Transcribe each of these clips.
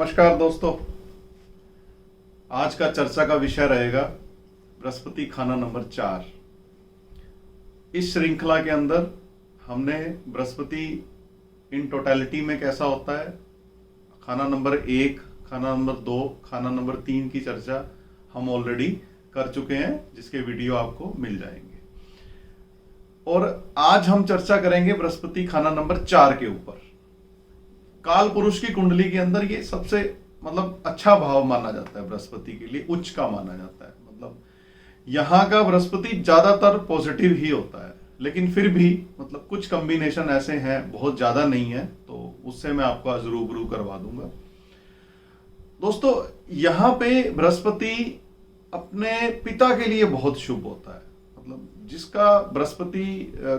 नमस्कार दोस्तों। आज का चर्चा का विषय रहेगा बृहस्पति खाना नंबर 4। इस श्रृंखला के अंदर हमने बृहस्पति इन टोटलिटी में कैसा होता है, खाना नंबर 1, खाना नंबर 2, खाना नंबर 3 की चर्चा हम ऑलरेडी कर चुके हैं, जिसके वीडियो आपको मिल जाएंगे। और आज हम चर्चा करेंगे बृहस्पति खाना नंबर 4 के ऊपर। काल पुरुष की कुंडली के अंदर ये सबसे अच्छा भाव माना जाता है, बृहस्पति के लिए उच्च का माना जाता है। यहाँ का बृहस्पति ज्यादातर पॉजिटिव ही होता है, लेकिन फिर भी कुछ कॉम्बिनेशन ऐसे हैं, बहुत ज्यादा नहीं है, तो उससे मैं आपको आज रूबरू करवा दूंगा। दोस्तों, यहाँ पे बृहस्पति अपने पिता के लिए बहुत शुभ होता है। जिसका बृहस्पति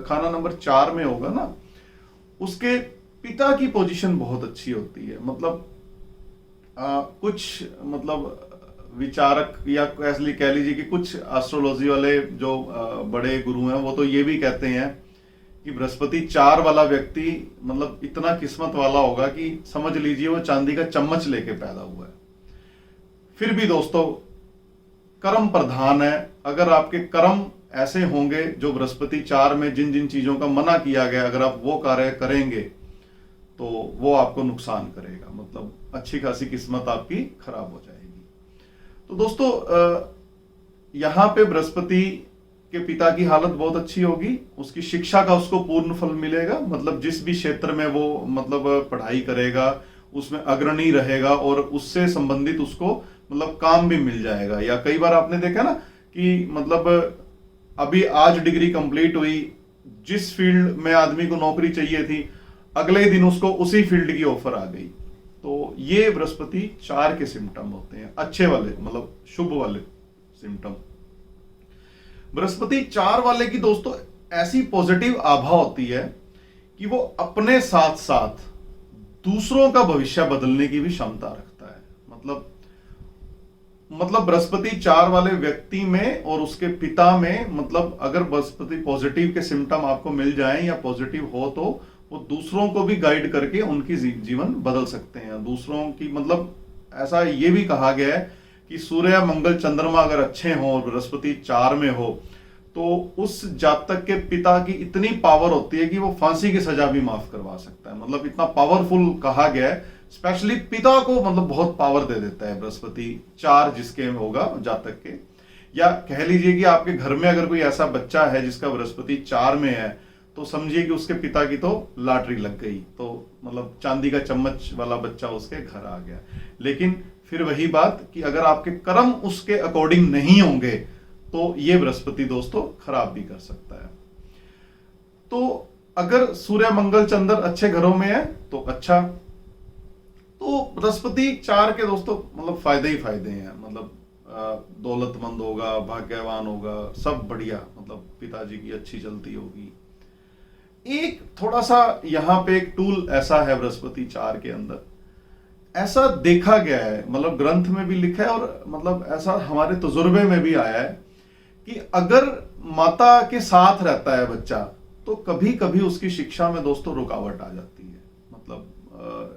खाना नंबर 4 में होगा ना, उसके पिता की पोजीशन बहुत अच्छी होती है। कुछ विचारक या ऐसे कह लीजिए कि कुछ एस्ट्रोलॉजी वाले जो बड़े गुरु हैं, वो तो ये भी कहते हैं कि बृहस्पति 4 वाला व्यक्ति इतना किस्मत वाला होगा कि समझ लीजिए वो चांदी का चम्मच लेके पैदा हुआ है। फिर भी दोस्तों, कर्म प्रधान है। अगर आपके कर्म ऐसे होंगे जो बृहस्पति 4 में जिन जिन चीजों का मना किया गया, अगर आप वो कार्य करेंगे तो वो आपको नुकसान करेगा, अच्छी खासी किस्मत आपकी खराब हो जाएगी। तो दोस्तों, यहां पे बृहस्पति के पिता की हालत बहुत अच्छी होगी, उसकी शिक्षा का उसको पूर्ण फल मिलेगा। जिस भी क्षेत्र में वो पढ़ाई करेगा उसमें अग्रणी रहेगा और उससे संबंधित उसको काम भी मिल जाएगा। या कई बार आपने देखा ना कि अभी आज डिग्री कंप्लीट हुई, जिस फील्ड में आदमी को नौकरी चाहिए थी, अगले दिन उसको उसी फील्ड की ऑफर आ गई। तो ये बृहस्पति 4 के सिम्टम होते हैं, अच्छे वाले, शुभ वाले सिम्टम। बृहस्पति 4 वाले की दोस्तों ऐसी पॉजिटिव आभा होती है कि वो अपने साथ साथ दूसरों का भविष्य बदलने की भी क्षमता रखता है। बृहस्पति 4 वाले व्यक्ति में और उसके पिता में अगर बृहस्पति पॉजिटिव के सिम्टम आपको मिल जाएं या पॉजिटिव हो, तो वो दूसरों को भी गाइड करके उनकी जीवन बदल सकते हैं। दूसरों की ऐसा ये भी कहा गया है कि सूर्य, मंगल, चंद्रमा अगर अच्छे हों और बृहस्पति 4 में हो, तो उस जातक के पिता की इतनी पावर होती है कि वो फांसी की सजा भी माफ करवा सकता है। इतना पावरफुल कहा गया है। स्पेशली पिता को बहुत पावर दे देता है बृहस्पति 4 जिसके होगा जातक के। या कह लीजिए कि आपके घर में अगर कोई ऐसा बच्चा है जिसका बृहस्पति 4 में है, तो समझिए कि उसके पिता की तो लॉटरी लग गई। तो चांदी का चम्मच वाला बच्चा उसके घर आ गया। लेकिन फिर वही बात कि अगर आपके कर्म उसके अकॉर्डिंग नहीं होंगे, तो ये बृहस्पति दोस्तों खराब भी कर सकता है। तो अगर सूर्य, मंगल, चंद्र अच्छे घरों में है तो अच्छा। तो बृहस्पति 4 के दोस्तों फायदे ही फायदे हैं। दौलतमंद होगा, भाग्यवान होगा, सब बढ़िया। पिताजी की अच्छी चलती होगी। एक थोड़ा सा यहां पे एक टूल ऐसा है बृहस्पति 4 के अंदर, ऐसा देखा गया है, ग्रंथ में भी लिखा है और ऐसा हमारे तजुर्बे में भी आया है कि अगर माता के साथ रहता है बच्चा, तो कभी कभी उसकी शिक्षा में दोस्तों रुकावट आ जाती है।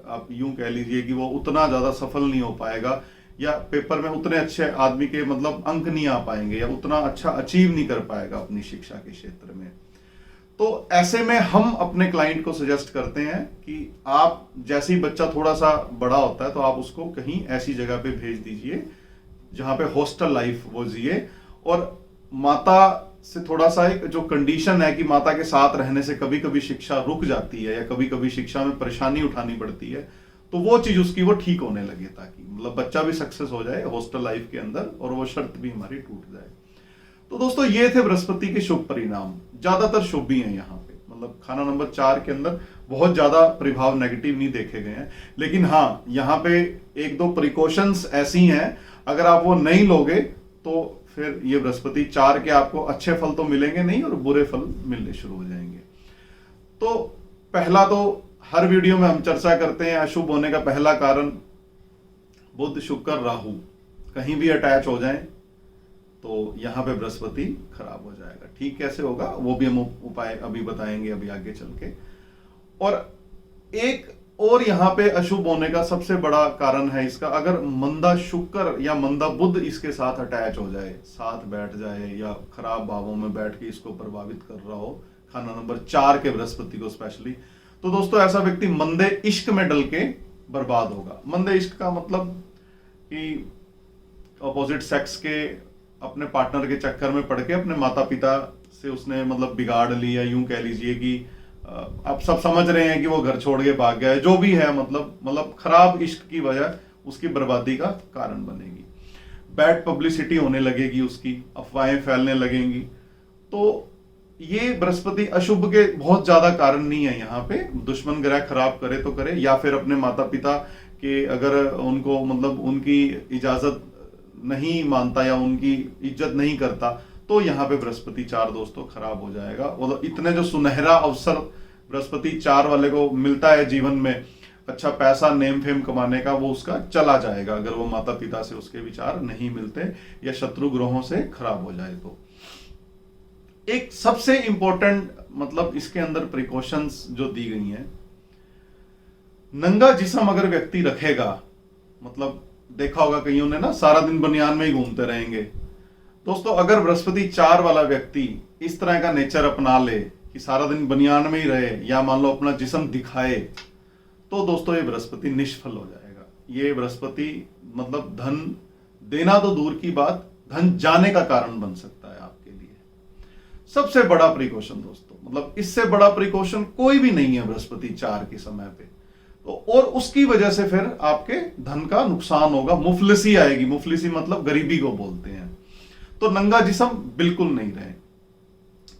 आप यूं कह लीजिए कि वो उतना ज्यादा सफल नहीं हो पाएगा, या पेपर में उतने अच्छे आदमी के अंक नहीं आ पाएंगे, या उतना अच्छा अचीव नहीं कर पाएगा अपनी शिक्षा के क्षेत्र में। तो ऐसे में हम अपने क्लाइंट को सजेस्ट करते हैं कि आप जैसे ही बच्चा थोड़ा सा बड़ा होता है, तो आप उसको कहीं ऐसी जगह पे भेज दीजिए जहां पे हॉस्टल लाइफ वो जिए, और माता से थोड़ा सा एक जो कंडीशन है कि माता के साथ रहने से कभी कभी शिक्षा रुक जाती है या कभी कभी शिक्षा में परेशानी उठानी पड़ती है, तो वो चीज उसकी वो ठीक होने लगे, ताकि बच्चा भी सक्सेस हो जाए हॉस्टल लाइफ के अंदर और वो शर्त भी हमारी टूट जाए। तो दोस्तों, ये थे बृहस्पति के शुभ परिणाम। ज्यादातर शुभ भी हैं यहाँ पे। खाना नंबर 4 के अंदर बहुत ज्यादा प्रभाव नेगेटिव नहीं देखे गए हैं। लेकिन हाँ, यहाँ पे 1-2 प्रिकॉशंस ऐसी हैं, अगर आप वो नहीं लोगे तो फिर ये बृहस्पति 4 के आपको अच्छे फल तो मिलेंगे नहीं और बुरे फल मिलने शुरू हो जाएंगे। तो पहला, तो हर वीडियो में हम चर्चा करते हैं अशुभ होने का पहला कारण बुध, शुक्र, राहु कहीं भी अटैच हो जाएं तो यहां पे बृहस्पति खराब हो जाएगा। ठीक कैसे होगा वो भी हम उपाय अभी बताएंगे, अभी आगे चल के। और एक और यहाँ पे अशुभ होने का सबसे बड़ा कारण है इसका, अगर मंदा शुक्र या मंदा बुध इसके साथ अटैच हो जाए, साथ बैठ जाए या खराब भावों में बैठ के इसको प्रभावित कर रहा हो, खाना नंबर 4 के बृहस्पति को स्पेशली, तो दोस्तों ऐसा व्यक्ति मंदे इश्क में डल के बर्बाद होगा। मंदे इश्क का मतलब कि अपोजिट सेक्स के अपने पार्टनर के चक्कर में पड़ के अपने माता पिता से उसने मतलब बिगाड़ लिया, यूं कह लीजिए कि आप सब समझ रहे हैं कि वो घर छोड़ के भाग गया है, जो भी है, मतलब खराब इश्क की वजह उसकी बर्बादी का कारण बनेगी। बैड पब्लिसिटी होने लगेगी, उसकी अफवाहें फैलने लगेंगी। तो ये बृहस्पति अशुभ के बहुत ज्यादा कारण नहीं है यहाँ पे। दुश्मन ग्रह खराब करे तो करे, या फिर अपने माता पिता के अगर उनको मतलब उनकी इजाजत नहीं मानता या उनकी इज्जत नहीं करता, तो यहाँ पे बृहस्पति 4 दोस्तों खराब हो जाएगा। और इतने जो सुनहरा अवसर बृहस्पति 4 वाले को मिलता है जीवन में, अच्छा पैसा नेम फेम कमाने का, वो उसका चला जाएगा अगर वो माता पिता से उसके विचार नहीं मिलते या शत्रु ग्रहों से खराब हो जाए। तो एक सबसे इंपॉर्टेंट मतलब इसके अंदर प्रिकॉशंस जो दी गई हैं, नंगा जिस्म अगर व्यक्ति रखेगा, मतलब देखा होगा कईयों ने ना सारा दिन बनियान में ही घूमते रहेंगे। दोस्तों अगर बृहस्पति 4 वाला व्यक्ति इस तरह का नेचर अपना ले कि सारा दिन बनियान में ही रहे या मान लो अपना जिस्म दिखाए, तो दोस्तों ये बृहस्पति निष्फल हो जाएगा। ये बृहस्पति मतलब धन देना तो दूर की बात, धन जाने का कारण बन सकता है आपके लिए। सबसे बड़ा प्रिकॉशन दोस्तों, मतलब इससे बड़ा प्रिकॉशन कोई भी नहीं है बृहस्पति 4 के समय पे। तो और उसकी वजह से फिर आपके धन का नुकसान होगा, मुफलिसी आएगी। मुफलिसी मतलब गरीबी को बोलते हैं। तो नंगा जिस्म बिल्कुल नहीं रहे।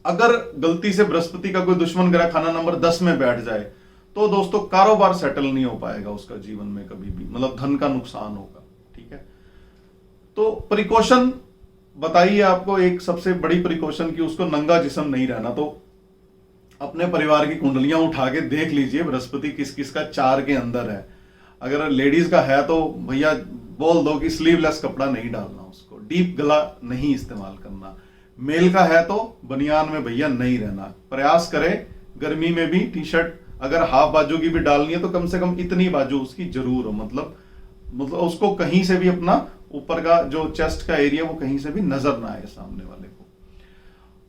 अगर गलती से बृहस्पति का कोई दुश्मन ग्रह खाना नंबर 10 में बैठ जाए, तो दोस्तों कारोबार सेटल नहीं हो पाएगा उसका जीवन में कभी भी, मतलब धन का नुकसान होगा। ठीक है, तो प्रिकॉशन बताइए आपको, एक सबसे बड़ी प्रिकॉशन की उसको नंगा जिस्म नहीं रहना। तो अपने परिवार की कुंडलियां उठा के देख लीजिए बृहस्पति किस किस का 4 के अंदर है। अगर लेडीज का है तो भैया बोल दो कि स्लीवलेस कपड़ा नहीं डालना, उसको डीप गला नहीं इस्तेमाल करना। मेल का है तो बनियान में भैया नहीं रहना, प्रयास करे गर्मी में भी टी शर्ट अगर हाफ बाजू की भी डालनी है तो कम से कम इतनी बाजू उसकी जरूर हो, मतलब उसको कहीं से भी अपना ऊपर का जो चेस्ट का एरिया वो कहीं से भी नजर ना आए सामने वाले को।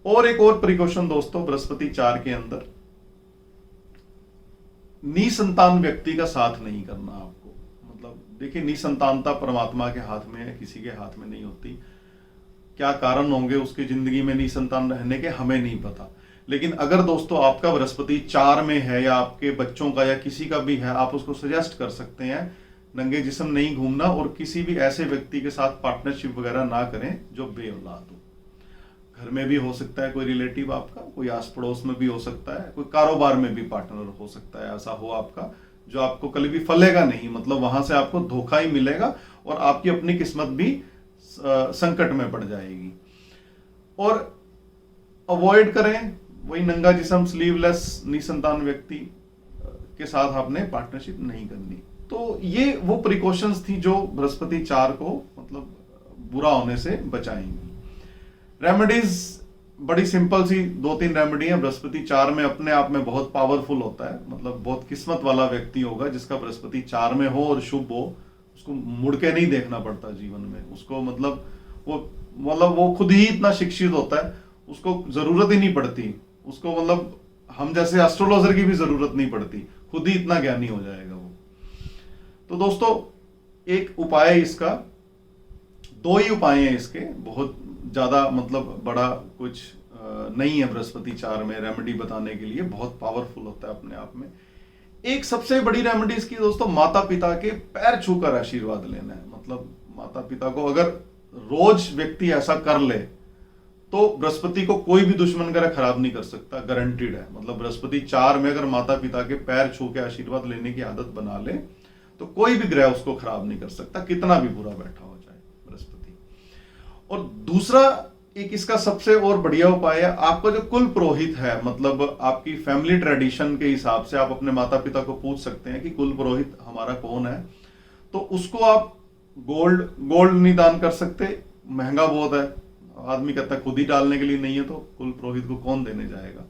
और एक और प्रिकॉशन दोस्तों बृहस्पति 4 के अंदर, निसंतान व्यक्ति का साथ नहीं करना आपको। मतलब देखिए निसंतानता परमात्मा के हाथ में है, किसी के हाथ में नहीं होती। क्या कारण होंगे उसकी जिंदगी में निसंतान रहने के हमें नहीं पता, लेकिन अगर दोस्तों आपका बृहस्पति 4 में है या आपके बच्चों का या किसी का भी है, आप उसको सजेस्ट कर सकते हैं नंगे जिस्म नहीं घूमना और किसी भी ऐसे व्यक्ति के साथ पार्टनरशिप वगैरह ना करें जो बेऔलाद हो। घर में भी हो सकता है कोई रिलेटिव आपका, कोई आस पड़ोस में भी हो सकता है, कोई कारोबार में भी पार्टनर हो सकता है ऐसा हो आपका जो आपको कल भी फलेगा नहीं, मतलब वहां से आपको धोखा ही मिलेगा और आपकी अपनी किस्मत भी संकट में पड़ जाएगी। और अवॉइड करें वही नंगा जिस्म स्लीवलेस निसंतान व्यक्ति के साथ आपने पार्टनरशिप नहीं करनी। तो ये वो प्रिकॉशंस थी जो बृहस्पति 4 को मतलब बुरा होने से बचाएंगी। रेमेडीज बड़ी सिंपल सी 2-3 रेमेडी है। बृहस्पति 4 में अपने आप में बहुत पावरफुल होता है, मतलब बहुत किस्मत वाला व्यक्ति होगा जिसका बृहस्पति 4 में हो और शुभ हो। उसको मुड़ के नहीं देखना पड़ता जीवन में, उसको मतलब वो खुद ही इतना शिक्षित होता है, उसको जरूरत ही नहीं पड़ती, उसको मतलब हम जैसे एस्ट्रोलॉजर की भी जरूरत नहीं पड़ती, खुद ही इतना ज्ञानी हो जाएगा वो। तो दोस्तों एक उपाय है इसका, 2 ही उपाय हैं इसके, बहुत ज्यादा मतलब बड़ा कुछ नहीं है बृहस्पति 4 में रेमेडी बताने के लिए, बहुत पावरफुल होता है अपने आप में। एक सबसे बड़ी रेमेडी इसकी दोस्तों माता पिता के पैर छूकर आशीर्वाद लेना है। मतलब माता पिता को अगर रोज व्यक्ति ऐसा कर ले तो बृहस्पति को कोई भी दुश्मन ग्रह खराब नहीं कर सकता, गारंटीड है। मतलब बृहस्पति 4 में अगर माता पिता के पैर छू के आशीर्वाद लेने की आदत बना ले तो कोई भी ग्रह उसको खराब नहीं कर सकता, कितना भी बुरा बैठा हो जाए बृहस्पति। और दूसरा एक इसका सबसे और बढ़िया उपाय है, आपका जो कुल पुरोहित है, मतलब आपकी फैमिली ट्रेडिशन के हिसाब से आप अपने माता पिता को पूछ सकते हैं कि कुल पुरोहित हमारा कौन है। तो उसको आप गोल्ड नहीं दान कर सकते, महंगा बहुत है, आदमी कहता है खुद ही डालने के लिए नहीं है तो कुल पुरोहित को कौन देने जाएगा।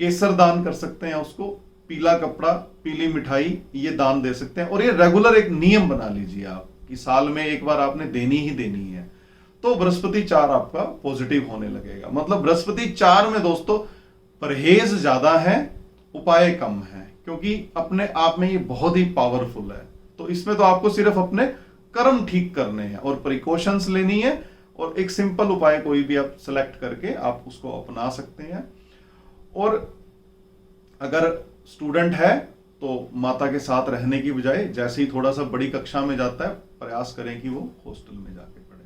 केसर दान कर सकते हैं उसको, पीला कपड़ा, पीली मिठाई ये दान दे सकते हैं। और ये रेगुलर एक नियम बना लीजिए आप कि साल में एक बार आपने देनी ही देनी है, तो बृहस्पति 4 आपका पॉजिटिव होने लगेगा। मतलब बृहस्पति 4 में दोस्तों परहेज ज्यादा है, उपाय कम है, क्योंकि अपने आप में ये बहुत ही पावरफुल है। तो इसमें तो आपको सिर्फ अपने कर्म ठीक करने हैं और प्रिकॉशंस लेनी है, और एक सिंपल उपाय कोई भी आप सेलेक्ट करके आप उसको अपना सकते हैं। और अगर स्टूडेंट है तो माता के साथ रहने की बजाय जैसे ही थोड़ा सा बड़ी कक्षा में जाता है, प्रयास करें कि वो हॉस्टल में जाके पढ़े।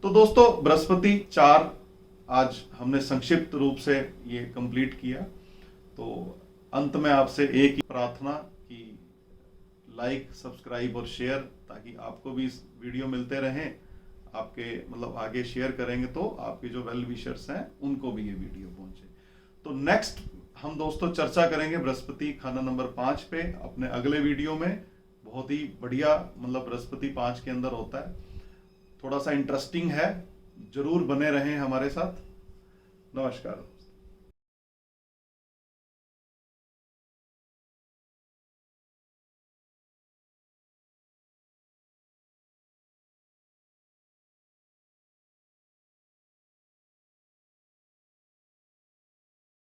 तो दोस्तों बृहस्पति 4 आज हमने संक्षिप्त रूप से ये कंप्लीट किया। तो अंत में आपसे एक ही प्रार्थना कि लाइक, सब्सक्राइब और शेयर, ताकि आपको भी इस वीडियो मिलते रहें। आपके मतलब आगे शेयर करेंगे तो आपके जो वेल विशर्स हैं उनको भी ये वीडियो पहुंचे। तो नेक्स्ट हम दोस्तों चर्चा करेंगे बृहस्पति खाना नंबर 5 पे अपने अगले वीडियो में। बहुत ही बढ़िया मतलब बृहस्पति 5 के अंदर होता है, थोड़ा सा इंटरेस्टिंग है, जरूर बने रहें हमारे साथ। नमस्कार।